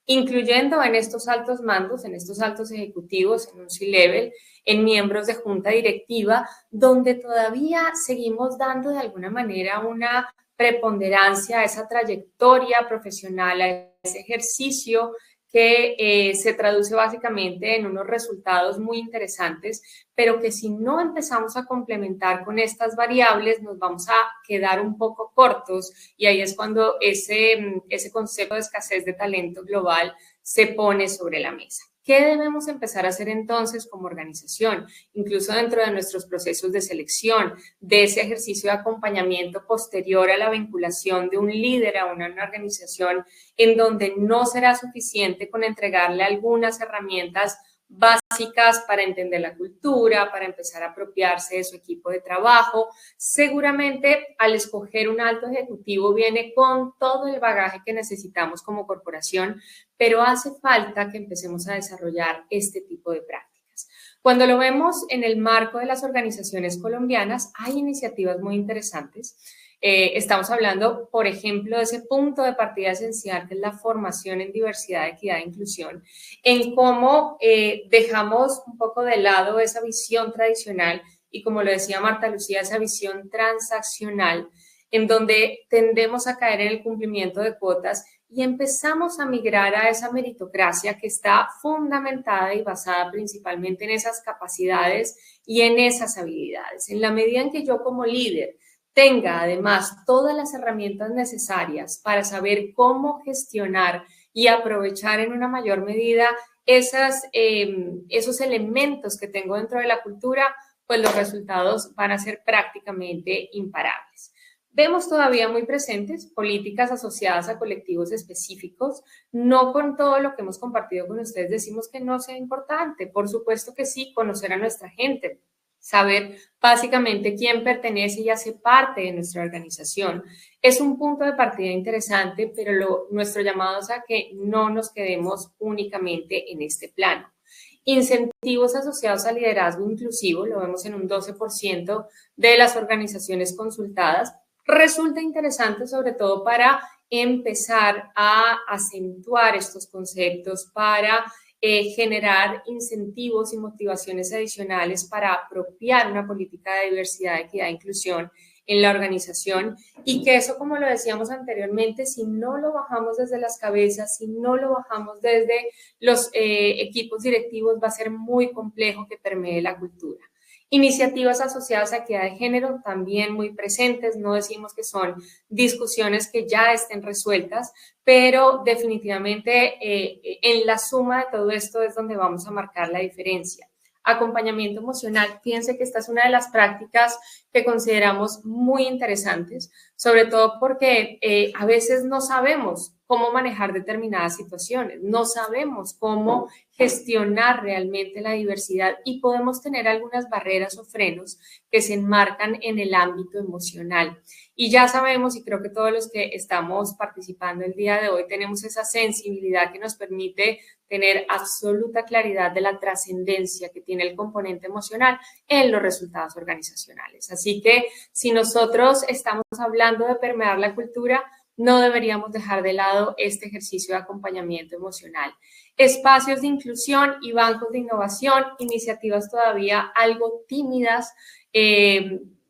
incluyendo en estos altos mandos, en estos altos ejecutivos, en un C-level, en miembros de junta directiva, donde todavía seguimos dando de alguna manera una preponderancia a esa trayectoria profesional, a ese ejercicio que se traduce básicamente en unos resultados muy interesantes, pero que si no empezamos a complementar con estas variables nos vamos a quedar un poco cortos y ahí es cuando ese concepto de escasez de talento global se pone sobre la mesa. ¿Qué debemos empezar a hacer entonces como organización? Incluso dentro de nuestros procesos de selección, de ese ejercicio de acompañamiento posterior a la vinculación de un líder a una organización en donde no será suficiente con entregarle algunas herramientas básicas para entender la cultura, para empezar a apropiarse de su equipo de trabajo. Seguramente al escoger un alto ejecutivo viene con todo el bagaje que necesitamos como corporación, pero hace falta que empecemos a desarrollar este tipo de prácticas. Cuando lo vemos en el marco de las organizaciones colombianas, hay iniciativas muy interesantes. Estamos hablando, por ejemplo, de ese punto de partida esencial que es la formación en diversidad, equidad e inclusión, en cómo dejamos un poco de lado esa visión tradicional y, como lo decía Marta Lucía, esa visión transaccional, en donde tendemos a caer en el cumplimiento de cuotas y empezamos a migrar a esa meritocracia que está fundamentada y basada principalmente en esas capacidades y en esas habilidades. En la medida en que yo como líder tenga además todas las herramientas necesarias para saber cómo gestionar y aprovechar en una mayor medida esos elementos que tengo dentro de la cultura, pues los resultados van a ser prácticamente imparables. Vemos todavía muy presentes políticas asociadas a colectivos específicos. No con todo lo que hemos compartido con ustedes decimos que no sea importante. Por supuesto que sí, conocer a nuestra gente, saber básicamente quién pertenece y hace parte de nuestra organización. Es un punto de partida interesante, pero nuestro llamado es a que no nos quedemos únicamente en este plano. Incentivos asociados al liderazgo inclusivo, lo vemos en un 12% de las organizaciones consultadas. Resulta interesante sobre todo para empezar a acentuar estos conceptos, para generar incentivos y motivaciones adicionales para apropiar una política de diversidad, equidad e inclusión en la organización y que eso, como lo decíamos anteriormente, si no lo bajamos desde las cabezas, si no lo bajamos desde los equipos directivos, va a ser muy complejo que permee la cultura. Iniciativas asociadas a equidad de género también muy presentes, no decimos que son discusiones que ya estén resueltas, pero definitivamente en la suma de todo esto es donde vamos a marcar la diferencia. Acompañamiento emocional, fíjense que esta es una de las prácticas que consideramos muy interesantes, sobre todo porque a veces no sabemos cómo manejar determinadas situaciones, no sabemos cómo gestionar realmente la diversidad y podemos tener algunas barreras o frenos que se enmarcan en el ámbito emocional. Y ya sabemos, y creo que todos los que estamos participando el día de hoy tenemos esa sensibilidad que nos permite tener absoluta claridad de la trascendencia que tiene el componente emocional en los resultados organizacionales. Así que si nosotros estamos hablando de permear la cultura, no deberíamos dejar de lado este ejercicio de acompañamiento emocional. Espacios de inclusión y bancos de innovación, iniciativas todavía algo tímidas,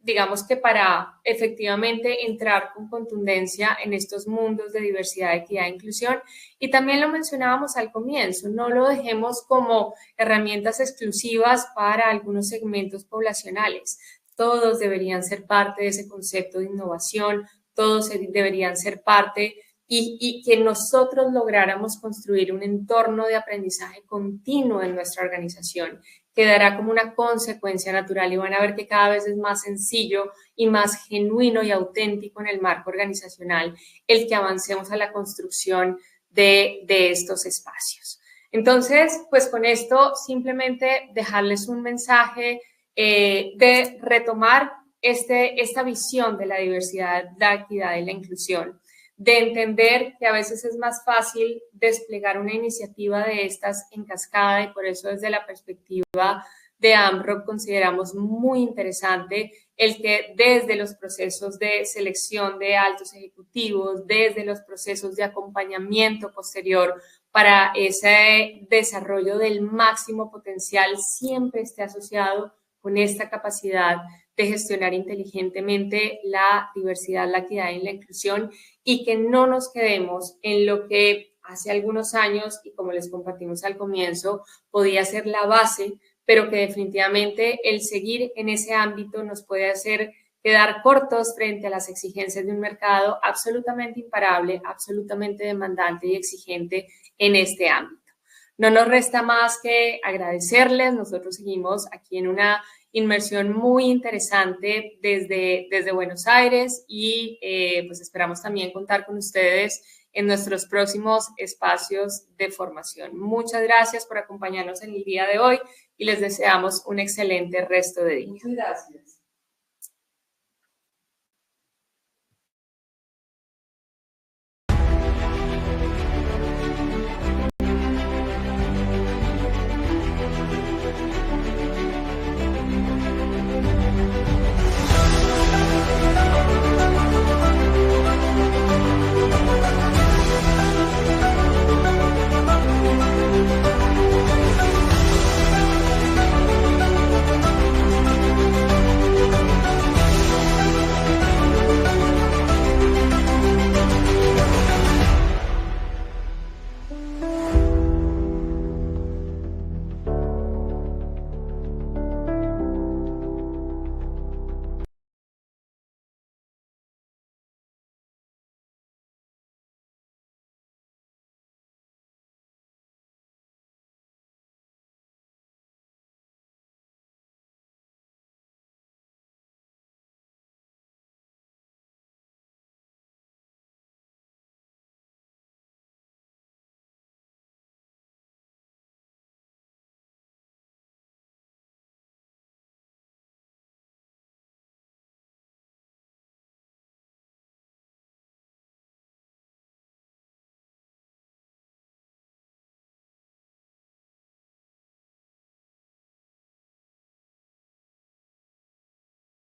digamos que para efectivamente entrar con contundencia en estos mundos de diversidad, equidad e inclusión. Y también lo mencionábamos al comienzo, no lo dejemos como herramientas exclusivas para algunos segmentos poblacionales. Todos deberían ser parte de ese concepto de innovación, todos deberían ser parte y que nosotros lográramos construir un entorno de aprendizaje continuo en nuestra organización, que dará como una consecuencia natural y van a ver que cada vez es más sencillo y más genuino y auténtico en el marco organizacional el que avancemos a la construcción de estos espacios. Entonces, pues con esto simplemente dejarles un mensaje de retomar esta visión de la diversidad, la equidad y la inclusión, de entender que a veces es más fácil desplegar una iniciativa de estas en cascada y por eso desde la perspectiva de AMROC consideramos muy interesante el que desde los procesos de selección de altos ejecutivos, desde los procesos de acompañamiento posterior para ese desarrollo del máximo potencial siempre esté asociado con esta capacidad de gestionar inteligentemente la diversidad, la equidad y la inclusión y que no nos quedemos en lo que hace algunos años y como les compartimos al comienzo podía ser la base, pero que definitivamente el seguir en ese ámbito nos puede hacer quedar cortos frente a las exigencias de un mercado absolutamente imparable, absolutamente demandante y exigente en este ámbito. No nos resta más que agradecerles. Nosotros seguimos aquí en una inmersión muy interesante desde Buenos Aires y pues esperamos también contar con ustedes en nuestros próximos espacios de formación. Muchas gracias por acompañarnos en el día de hoy y les deseamos un excelente resto de día. Muchas gracias.